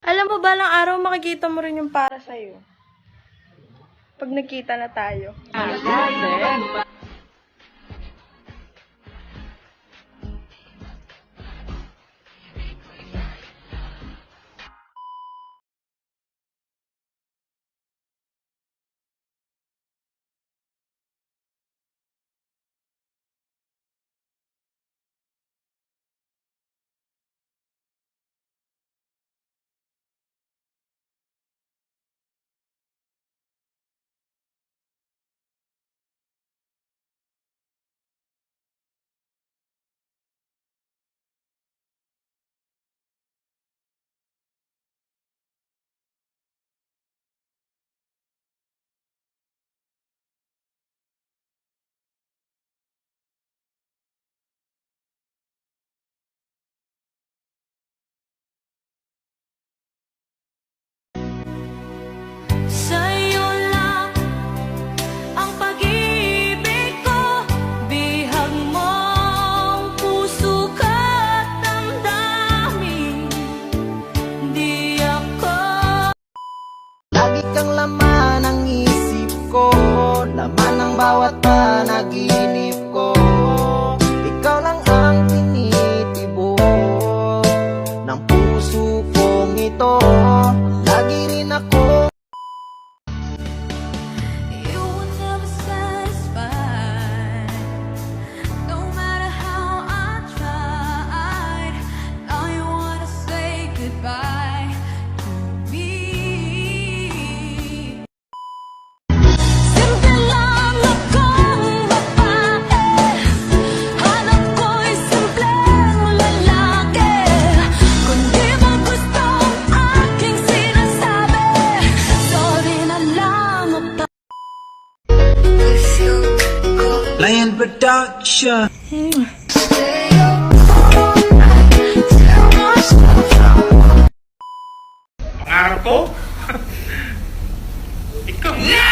Alam mo, balang araw makikita mo rin yung para sa'yo. Pag nagkita na tayo. Sa'yo lang ang pag-ibig ko, bihag mong puso ka't damdamin. Di ako Lagi kang laman ng isip ko, laman ng bawat panaginip ko. Ikaw lang ang tinitibok ng puso kong ito. Lagi rin ako You will never satisfy, no matter how I tried. Now you wanna say goodbye to me. Simple lang akong babae, hanap ko'y simpleng lalaki. Kung di mo gusto ang aking sinasabi, sorry na lang ako. Lion Production. Pangarap ko? Ikaw na!